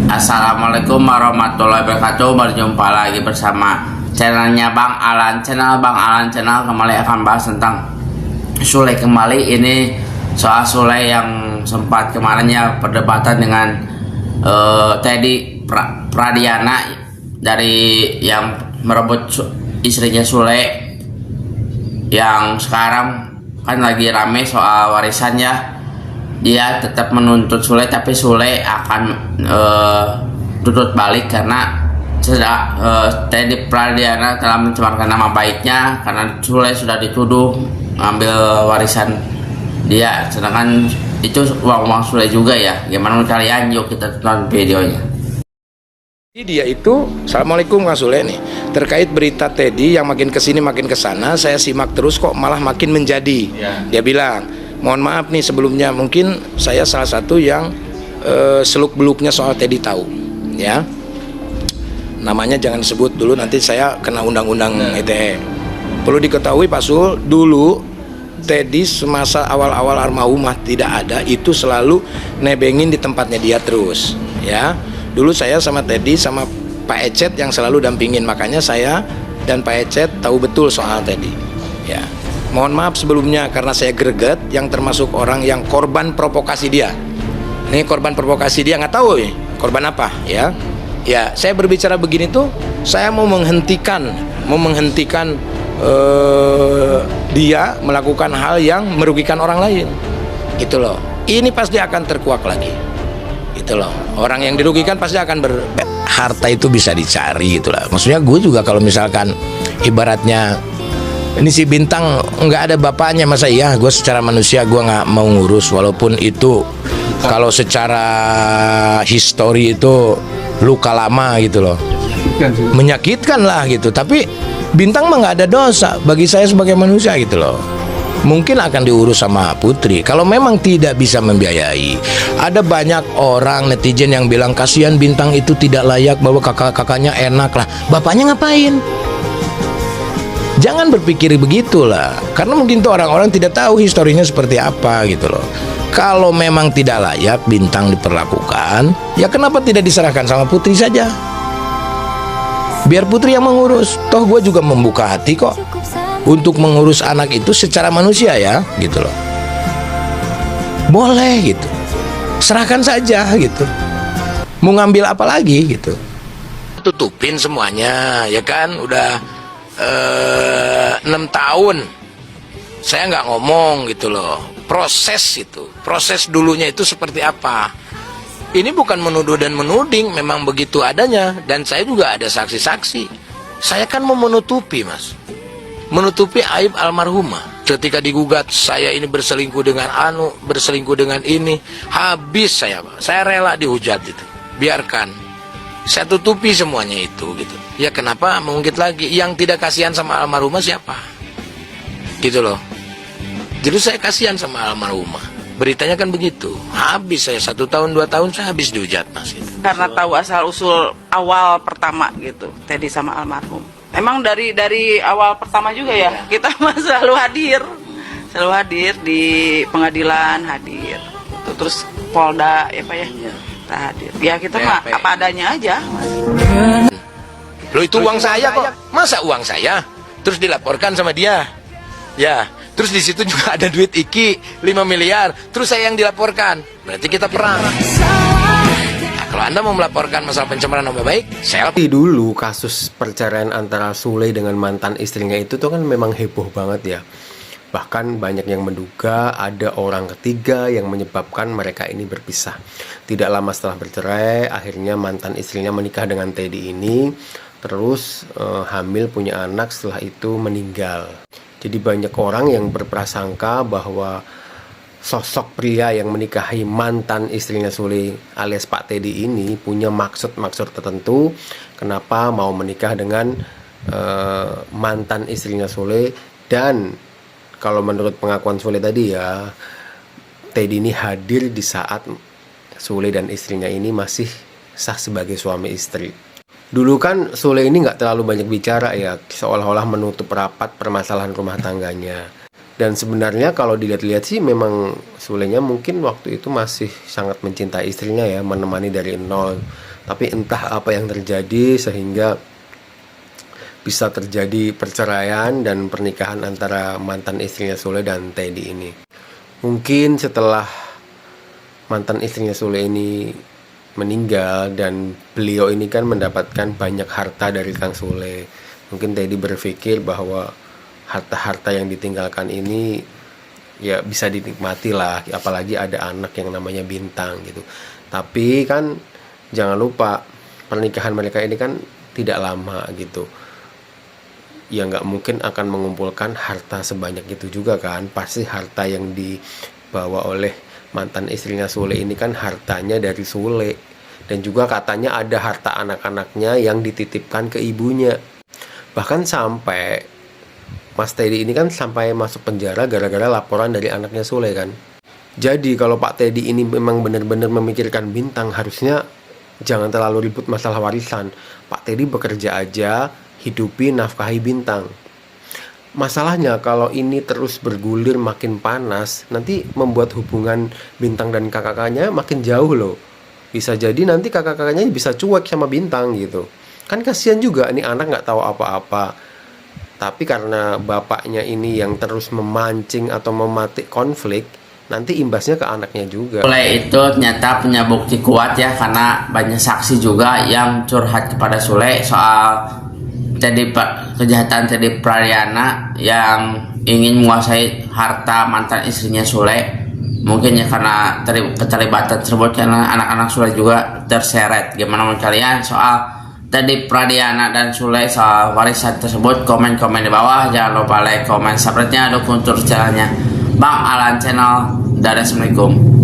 Assalamualaikum warahmatullahi wabarakatuh. Berjumpa lagi bersama channelnya Bang Alan Channel. Kembali akan bahas tentang Sule kembali. Ini soal Sule yang sempat kemarinnya perdebatan dengan Teddy Pradiana dari yang merebut istrinya Sule, yang sekarang kan lagi rame soal warisannya. Dia tetap menuntut Sule, tapi Sule akan tuntut balik karena Teddy Pradiana telah mencemarkan nama baiknya karena Sule sudah dituduh ngambil warisan dia, sedangkan itu uang Sule juga ya. Gimana menurut kalian? Yuk kita tonton videonya. Dia itu, Assalamualaikum Kang Sule nih, terkait berita Teddy yang makin kesini makin kesana, saya simak terus kok malah makin menjadi ya. Dia bilang, mohon maaf nih sebelumnya, mungkin saya salah satu yang seluk-beluknya soal Teddy tahu ya. Namanya jangan sebut dulu, nanti saya kena undang-undang ITE. Perlu diketahui Pak Sul, dulu Teddy semasa awal-awal almarhumah tidak ada, itu selalu nebengin di tempatnya dia terus ya. Dulu saya sama Teddy sama Pak Ecet yang selalu dampingin, makanya saya dan Pak Ecet tahu betul soal Teddy ya. Mohon maaf sebelumnya karena saya greget yang termasuk orang yang korban provokasi dia. Ini korban provokasi dia, nggak tahu ya korban apa ya. Ya, saya berbicara begini tuh saya mau menghentikan dia melakukan hal yang merugikan orang lain. Gitu loh. Ini pasti akan terkuak lagi. Gitu loh. Orang yang dirugikan pasti akan harta itu bisa dicari gitu lah. Maksudnya gue juga kalau misalkan ibaratnya ini si Bintang nggak ada bapaknya, masa iya gue secara manusia gue nggak mau ngurus, walaupun itu kalau secara histori itu luka lama gitu loh, menyakitkan lah gitu. Tapi Bintang mah nggak ada dosa bagi saya sebagai manusia gitu loh. Mungkin akan diurus sama Putri kalau memang tidak bisa membiayai. Ada banyak orang netizen yang bilang kasihan Bintang itu tidak layak, bahwa kakaknya enak lah, bapaknya ngapain? Jangan berpikir begitulah, karena mungkin tuh orang-orang tidak tahu historinya seperti apa gitu loh. Kalau memang tidak layak Bintang diperlakukan, ya kenapa tidak diserahkan sama Putri saja? Biar Putri yang mengurus. Toh gue juga membuka hati kok untuk mengurus anak itu secara manusia ya, gitu loh. Boleh gitu, serahkan saja gitu. Mau ngambil apa lagi gitu? Tutupin semuanya ya kan, udah 6 tahun saya nggak ngomong gitu loh. Proses dulunya itu seperti apa. Ini bukan menuduh dan menuding, memang begitu adanya. Dan saya juga ada saksi-saksi. Saya kan mau menutupi mas, menutupi aib almarhumah. Ketika digugat saya ini berselingkuh dengan berselingkuh dengan ini, habis saya rela dihujat itu. Biarkan, saya tutupi semuanya itu gitu. Ya kenapa mengungkit lagi? Yang tidak kasihan sama almarhumah siapa? Gitu loh. Jadi saya kasihan sama almarhumah. Beritanya kan begitu. Habis saya 1 tahun 2 tahun saya habis dihujat mas gitu. Karena tahu asal usul awal pertama gitu, Teddy sama almarhum. Emang dari awal pertama juga ya, kita selalu hadir di pengadilan, hadir. Terus Polda ya Pak ya, kita hadir. Ya kita mah apa adanya aja. Loh itu uang saya kok, masa uang saya terus dilaporkan sama dia? Ya, terus di situ juga ada duit Iki 5 miliar, terus saya yang dilaporkan. Berarti kita perang. Nah, kalau Anda mau melaporkan masalah pencemaran nama baik, saya dulu kasus perceraian antara Sule dengan mantan istrinya itu tuh kan memang heboh banget ya. Bahkan banyak yang menduga ada orang ketiga yang menyebabkan mereka ini berpisah. Tidak lama setelah bercerai, akhirnya mantan istrinya menikah dengan Teddy ini, terus hamil, punya anak, setelah itu meninggal. Jadi banyak orang yang berprasangka bahwa sosok pria yang menikahi mantan istrinya Sule alias Pak Teddy ini punya maksud-maksud tertentu kenapa mau menikah dengan mantan istrinya Sule. Dan kalau menurut pengakuan Sule tadi ya, Teddy ini hadir di saat Sule dan istrinya ini masih sah sebagai suami istri. Dulu kan Sule ini nggak terlalu banyak bicara ya, seolah-olah menutup rapat permasalahan rumah tangganya. Dan sebenarnya kalau dilihat-lihat sih memang Sulenya mungkin waktu itu masih sangat mencintai istrinya ya, menemani dari nol. Tapi entah apa yang terjadi sehingga bisa terjadi perceraian dan pernikahan antara mantan istrinya Sule dan Teddy ini. Mungkin setelah mantan istrinya Sule ini meninggal dan beliau ini kan mendapatkan banyak harta dari Kang Sule, mungkin Teddy berpikir bahwa harta-harta yang ditinggalkan ini ya bisa dinikmati lah, apalagi ada anak yang namanya Bintang gitu. Tapi kan jangan lupa pernikahan mereka ini kan tidak lama gitu, ya nggak mungkin akan mengumpulkan harta sebanyak itu juga kan. Pasti harta yang dibawa oleh mantan istrinya Sule ini kan hartanya dari Sule, dan juga katanya ada harta anak-anaknya yang dititipkan ke ibunya. Bahkan sampai Mas Teddy ini kan sampai masuk penjara gara-gara laporan dari anaknya Sule kan. Jadi kalau Pak Teddy ini memang benar-benar memikirkan Bintang, harusnya jangan terlalu ribut masalah warisan. Pak Teddy bekerja aja, hidupi, nafkahi Bintang. Masalahnya kalau ini terus bergulir makin panas, nanti membuat hubungan Bintang dan kakak-kakaknya makin jauh loh. Bisa jadi nanti kakak-kakaknya bisa cuek sama Bintang gitu. Kan kasihan juga nih anak nggak tahu apa-apa. Tapi karena bapaknya ini yang terus memancing atau mematik konflik, nanti imbasnya ke anaknya juga. Sule itu ternyata punya bukti kuat ya, karena banyak saksi juga yang curhat kepada Sule soal kejahatan Teddy Pradana yang ingin menguasai harta mantan istrinya Sule. Mungkin ya karena keterlibatan tersebut, karena anak-anak Sule juga terseret. Gimana menurut kalian soal Teddy Pradana dan Sule soal warisan tersebut? Komen-komen di bawah. Jangan lupa like, komen, subscribe-nya, dukung terus channelnya Bang Alan Channel. Dadah, assalamualaikum.